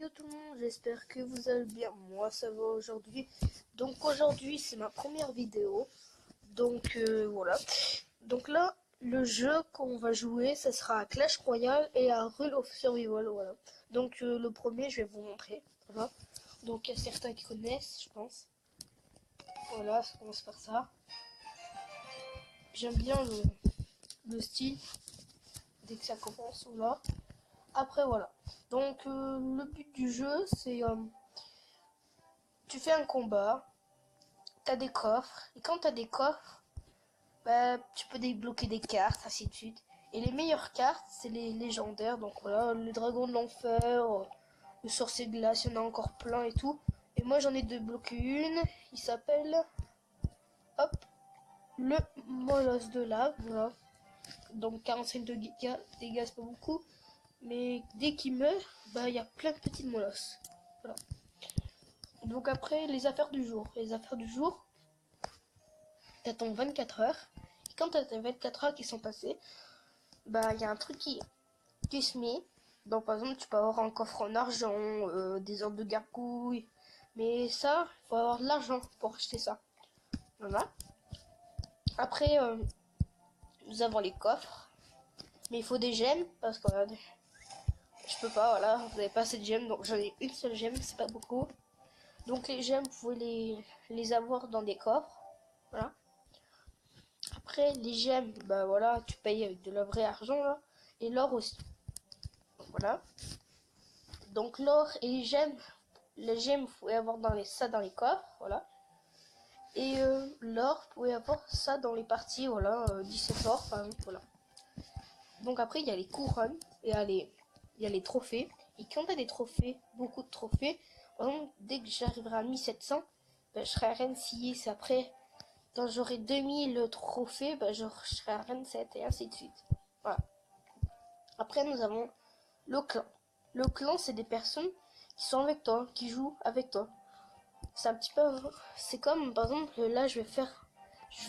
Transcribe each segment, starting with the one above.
Yo tout le monde, j'espère que vous allez bien. Moi ça va aujourd'hui. Donc aujourd'hui c'est ma première vidéo. Donc voilà. Donc là le jeu qu'on va jouer ça sera à Clash Royale et à Rule of Survival. Voilà. Donc le premier je vais vous montrer. Voilà. Donc il y a certains qui connaissent je pense. Voilà, ça commence par ça. J'aime bien le style dès que ça commence. Voilà. Après voilà. Donc le but du jeu c'est tu fais un combat, t'as des coffres, et quand t'as des coffres, bah, tu peux débloquer des cartes, ainsi de suite. Et les meilleures cartes, c'est les légendaires, donc voilà, le dragon de l'enfer, le sorcier de glace, il y en a encore plein et tout. Et moi j'en ai débloqué une, il s'appelle, hop, le molosse de lave, voilà. Donc 45 de dégâts, c'est pas beaucoup, mais dès qu'il meurt, bah il y a plein de petites molosses. Voilà. Donc après, les affaires du jour. Les affaires du jour, t'attends 24 heures. Et quand t'as tes 24 heures qui sont passées, bah il y a un truc qui se met. Donc par exemple, tu peux avoir un coffre en argent, des ordres de gargouilles. Mais ça, il faut avoir de l'argent pour acheter ça. Voilà. Après, nous avons les coffres. Mais il faut des gemmes, parce que je peux pas, voilà, vous n'avez pas assez de gemmes, donc j'en ai une seule gemme, c'est pas beaucoup. Donc les gemmes, vous pouvez les avoir dans des coffres. Voilà. Après, les gemmes, bah voilà, tu payes avec de la vraie argent, là. Et l'or aussi. Voilà. Donc l'or et les gemmes, vous pouvez avoir ça dans les coffres, voilà. Et l'or, vous pouvez avoir ça dans les parties, voilà, 17 or, par exemple, voilà. Donc après, il y a les couronnes, et il y a les trophées. Et quand on a des trophées, beaucoup de trophées, par exemple, dès que j'arriverai à 1700, bah, je serai à reine 6, après, quand j'aurai 2000 trophées, bah, je serai à reine 7, et ainsi de suite. Voilà. Après, nous avons le clan. Le clan, c'est des personnes qui sont avec toi, qui jouent avec toi. C'est un petit peu, c'est comme, par exemple, là, je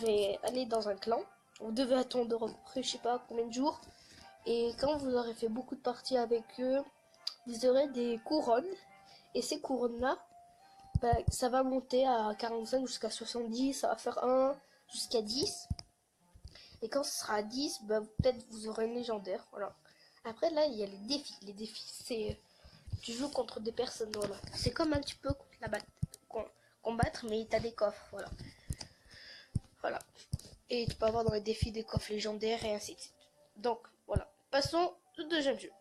vais aller dans un clan. Vous devez attendre après, je sais pas combien de jours. Et quand vous aurez fait beaucoup de parties avec eux, vous aurez des couronnes. Et ces couronnes-là, bah, ça va monter à 45 jusqu'à 70, ça va faire 1 jusqu'à 10. Et quand ce sera à 10, bah, peut-être vous aurez une légendaire, voilà. Après, là, il y a les défis. Les défis, c'est tu joues contre des personnes, voilà. C'est comme un petit peu combattre, mais t'as des coffres, voilà. Voilà. Et tu peux avoir dans les défis des coffres légendaires et ainsi de suite. Donc, voilà. Passons au deuxième jeu.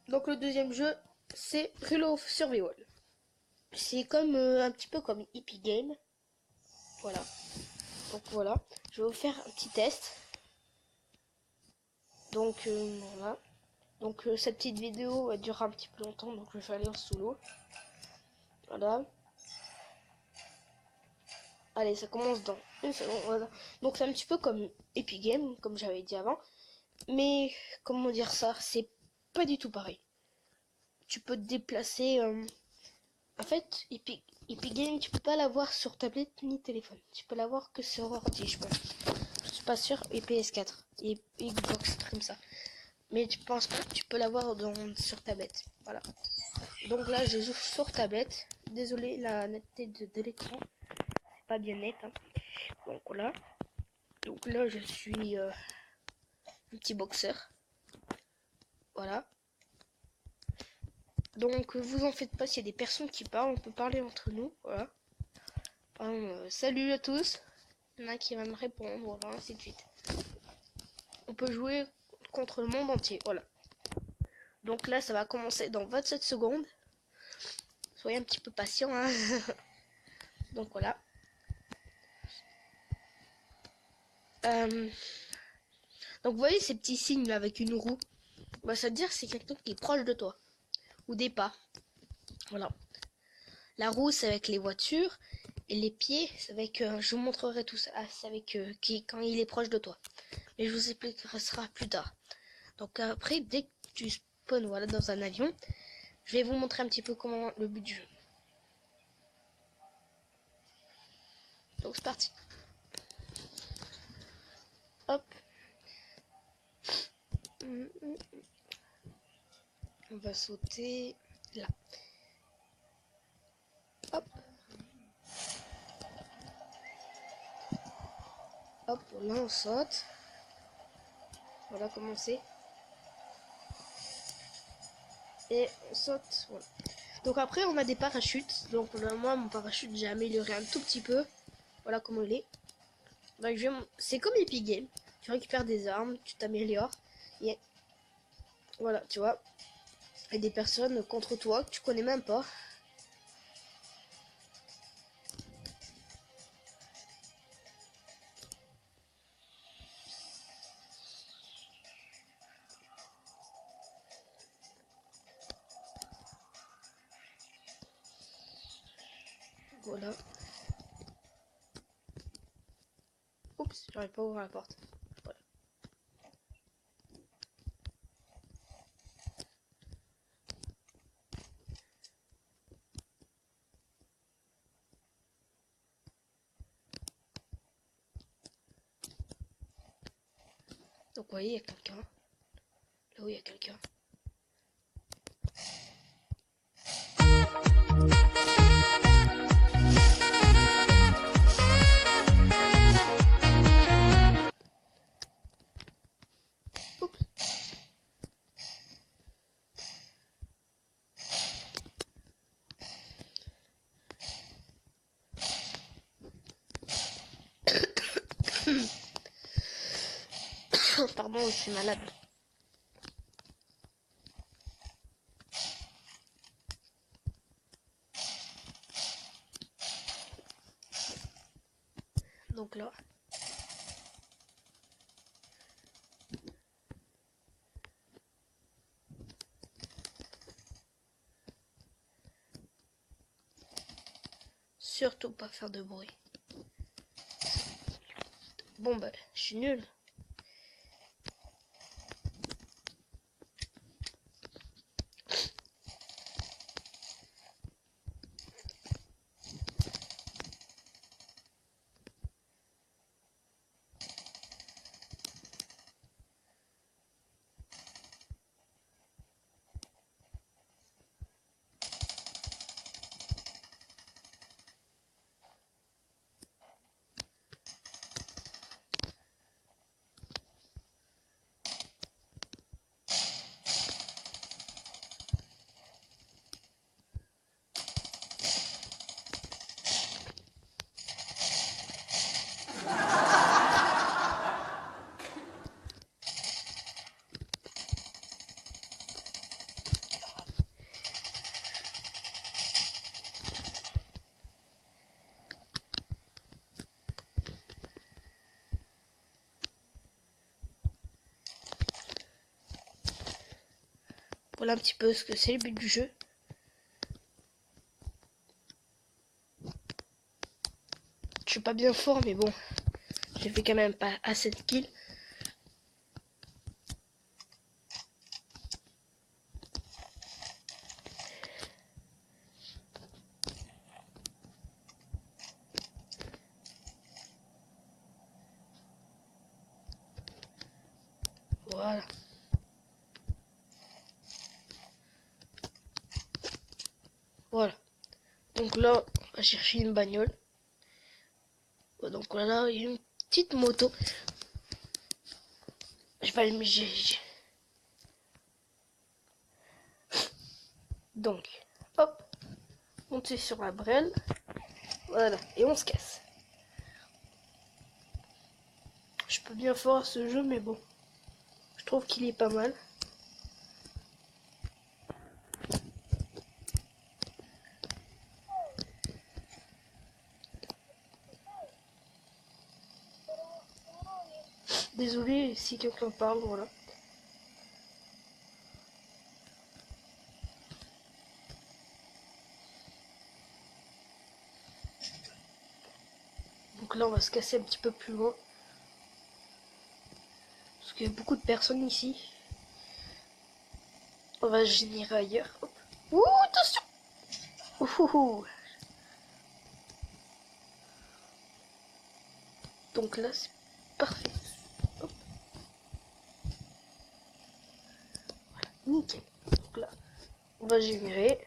Donc, le deuxième jeu, c'est Rule of Survival. C'est comme un petit peu comme Epic Game. Voilà. Donc, voilà. Je vais vous faire un petit test. Donc, voilà. Donc, cette petite vidéo elle durera un petit peu longtemps, donc je vais aller en solo. Voilà. Allez, ça commence dans une seconde. Voilà. Donc, c'est un petit peu comme Epic Game, comme j'avais dit avant. Mais, comment dire ça, c'est pas du tout pareil. Tu peux te déplacer. En fait, Epic Game, tu peux pas l'avoir sur tablette ni téléphone. Tu peux l'avoir que sur ordi, je pense. Je suis pas sûr. Et PS4 et Xbox comme ça. Mais tu penses pas que tu peux l'avoir sur tablette. Voilà. Donc là, je joue sur tablette. Désolé, la netteté de l'écran, c'est pas bien net. Hein. Donc voilà. Donc là, je suis un petit boxeur. Voilà. Donc vous en faites pas, s'il y a des personnes qui parlent, on peut parler entre nous. Voilà. Salut à tous. Il y en a qui va me répondre, voilà, ainsi de suite. On peut jouer contre le monde entier, voilà. Donc là, ça va commencer dans 27 secondes. Soyez un petit peu patient, hein. Donc voilà. Donc vous voyez ces petits signes là avec une roue. Bah, ça veut dire que c'est quelqu'un qui est proche de toi. Ou des pas. Voilà. La roue, c'est avec les voitures. Et les pieds, c'est avec... je vous montrerai tout ça. C'est avec quand il est proche de toi. Mais je vous expliquerai ça plus tard. Donc après, dès que tu spawns voilà, dans un avion, je vais vous montrer un petit peu comment le but du jeu. Donc c'est parti. Hop. On va sauter. là. Hop. Hop, là on saute. Voilà comment c'est. Et on saute, voilà. Donc après on a des parachutes. Donc là, moi mon parachute j'ai amélioré un tout petit peu. Voilà comment il est. Donc c'est comme Epic Games. Tu récupères des armes, tu t'améliores. Et voilà, tu vois. Et des personnes contre toi que tu connais même pas. Voilà. Oups, j'arrive pas à ouvrir la porte. Voilà. Donc vous voyez, il y a quelqu'un. Là où il y a quelqu'un. Oups. Pardon, je suis malade. Donc là. Surtout pas faire de bruit. Bon bah, je suis nul. Voilà un petit peu ce que c'est le but du jeu. Je suis pas bien fort, mais bon, j'ai fait quand même pas assez de kills. Voilà. Voilà. Donc là, on va chercher une bagnole. Donc là, il y a une petite moto. Je vais aller Donc, hop, monter sur la brelle. Voilà, et on se casse. Je suis pas bien fort à ce jeu, mais bon, je trouve qu'il est pas mal. Désolé si quelqu'un parle, voilà. Donc là, on va se casser un petit peu plus loin. Parce qu'il y a beaucoup de personnes ici. On va générer ailleurs. Hop. Ouh, attention. Ouh. Donc là, c'est parfait. Hop. Voilà, nickel. Donc là, On va générer.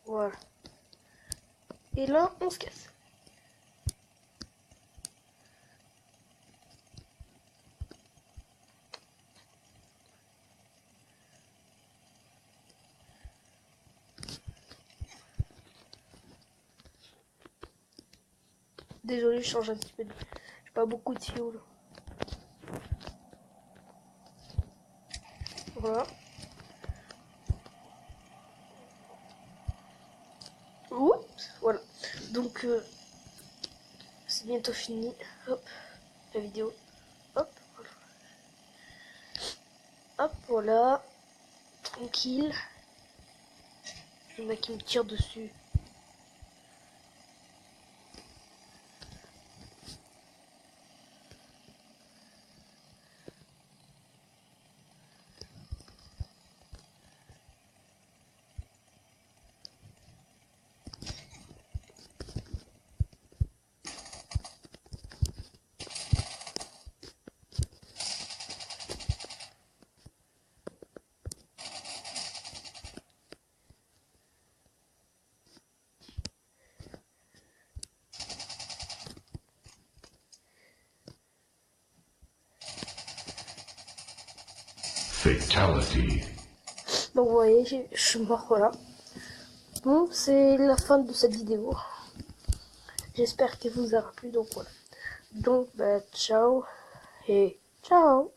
Voilà. Et là, on se casse. Désolé, je change un petit peu. J'ai pas beaucoup de fioul. Voilà. Oups, voilà. Donc, c'est bientôt fini. Hop, la vidéo. Hop, voilà. Hop, voilà. Tranquille. Il y en a qui me tirent dessus. Fatality. Donc vous voyez, je suis mort, voilà. Bon, c'est la fin de cette vidéo. J'espère qu'elle vous aura plu, donc voilà. Donc, bah, ciao et ciao.